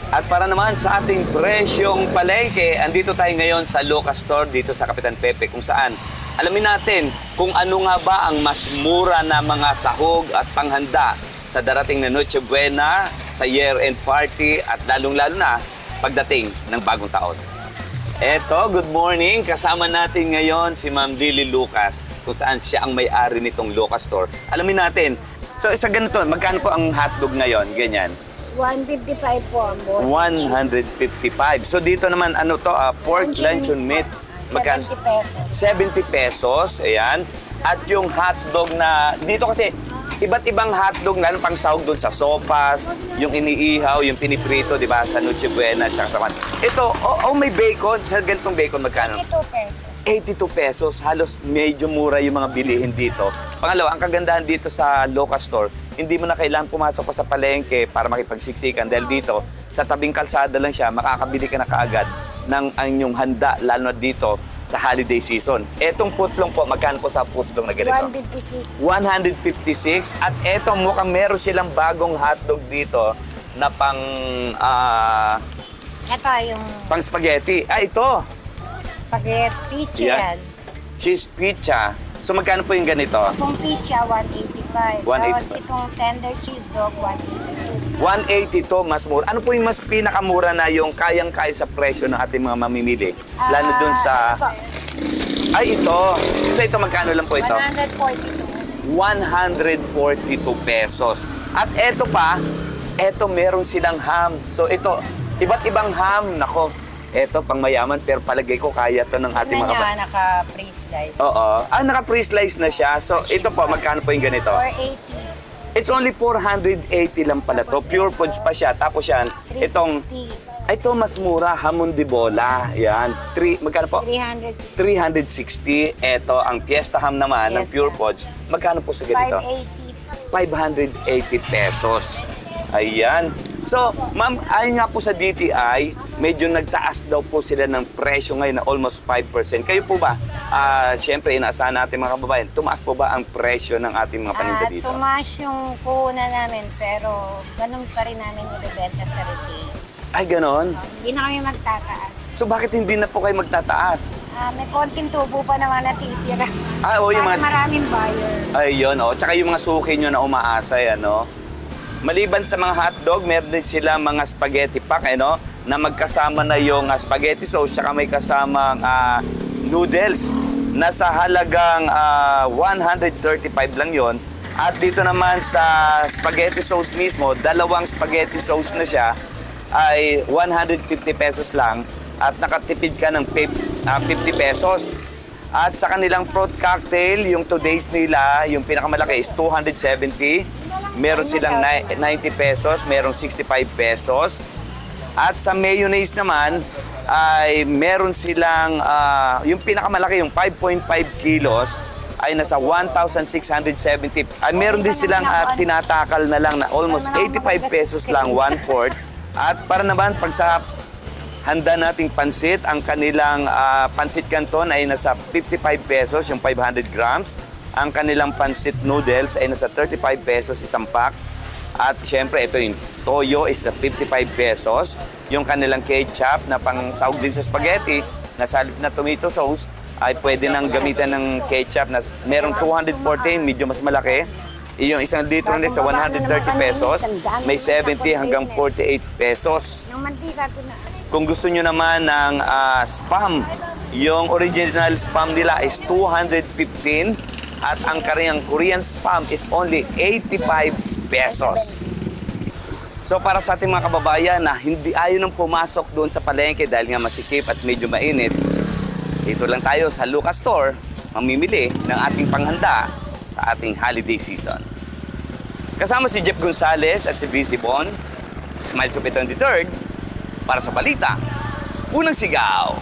At para naman sa ating presyong palengke, andito tayo ngayon sa Lucas Store dito sa Kapitan Pepe kung saan alamin natin kung ano nga ba ang mas mura na mga sahog at panghanda sa darating na Noche Buena, sa year-end party at lalong-lalo na pagdating ng bagong taon. Eto, good morning. Kasama natin ngayon si Ma'am Lily Lucas kung saan siya ang may-ari nitong Lucas Store. Alamin natin. So, isa ganito, magkano po ang hotdog ngayon? Ganyan. 155 po ang boss. 155. So, dito naman, ano to, pork luncheon meat. 70 pesos. 70 pesos. Ayan. At yung hotdog na, dito kasi, iba't ibang hotdog na pang sahog doon sa sopas, yung iniihaw, yung piniprito, di ba, sa Noche Buena, tsaka sa man. Ito, may bacon. Sa ganitong bacon, magkano? 82 pesos. 82 pesos. Halos medyo mura yung mga bilihin dito. Pangalawa, ang kagandahan dito sa Lucas Store, hindi mo na kailangan pumasok pa sa palengke para makipagsiksikan. Dahil dito, sa tabing kalsada lang siya, makakabili ka na kaagad ng inyong handa, lalo na dito sa holiday season. Etong putlong po, magkano po sa putlong na ganito? 156. 156. At eto, mukhang meron silang bagong hotdog dito na Ito yung pang spaghetti. Ito. spaghetti pizza Yan. yan. Cheese pizza. So, magkano po yung ganito? Itong pizza, 185. 185. Tapos itong tender cheese dog, 182. 180 to, mas mura. Ano po yung mas pinakamura na yung kayang-kaya sa presyo ng ating mga mamimili? Lalo dun sa... Ito, Ay, ito. So, ito magkano lang po ito? 142. 142 pesos. At eto pa, eto meron silang ham. So, ito, iba't ibang ham. Nako, eto pang mayaman, pero palagay ko kaya to ng ating Tignan mga... niya, naka-freeze guys. Oo. Naka-pre-slice na siya. So, ito po, magkano po yung ganito? 480. It's only 480 lang pala to. Pure foods pa siya. Tapos yan, itong... 360. Ito mas mura, hamon de bola. Yan. Magkano po? 360. 360. Ito, ang Fiesta Ham naman ng Yes, Pure sir. Foods. Magkano po sa ganito? 580. 580 pesos. Ayan. So, ma'am, ayon nga po sa DTI, medyo nagtaas daw po sila ng presyo ngayon na almost 5%. Kayo po ba, siyempre, inaasahan natin mga kababayan, tumaas po ba ang presyo ng ating mga paninda dito? Tumaas yung puhunan namin, pero ganun pa rin namin ibebenta sa retail. Ay, ganon? Hindi na kami magtataas. So, bakit hindi na po kayo magtataas? May konting tubo pa naman natitira. Yung Para mga... maraming buyer. Ayun, tsaka yung mga suki nyo na umaasay, ano? Maliban sa mga hotdog, meron din sila mga spaghetti pack, na magkasama na yung spaghetti sauce, tsaka may kasamang noodles. Nasa halagang 135 lang yon. At dito naman sa spaghetti sauce mismo, dalawang spaghetti sauce na siya, ay 150 pesos lang. At nakatipid ka ng 50 pesos. At sa kanilang fruit cocktail, yung today's nila, yung pinakamalaki is 270. Meron silang 90 pesos, merong 65 pesos. At sa mayonnaise naman, ay meron silang, yung pinakamalaki, yung 5.5 kilos, ay nasa 1,670. Ay meron din silang tinatakal na lang na almost 85 pesos lang, 1/4. At para naman, pag sa handa nating pansit, ang kanilang pansit canton ay nasa 55 pesos, yung 500 grams. Ang kanilang pansit noodles ay nasa 35 pesos isang pack. At syempre, ito yung toyo is 55 pesos. Yung kanilang ketchup na pang sahog din sa spaghetti, na sa halip na tomato sauce, ay pwede nang gamitan ng ketchup na merong 214, medyo mas malaki. Yung isang litro nila sa 130 pesos, may 70 hanggang 48 pesos. Yung mantika ko na. Kung gusto nyo naman ng spam, yung original spam nila is 215 at ang kariyang Korean spam is only 85 pesos. So para sa ating mga kababayan na hindi ayaw nang pumasok doon sa palengke dahil nga masikip at medyo mainit, dito lang tayo sa Lucas Store, mamimili ng ating panghanda sa ating holiday season. Kasama si Jeff Gonzalez at si BC Bon, Smile Super 23rd, para sa balita, unang sigaw.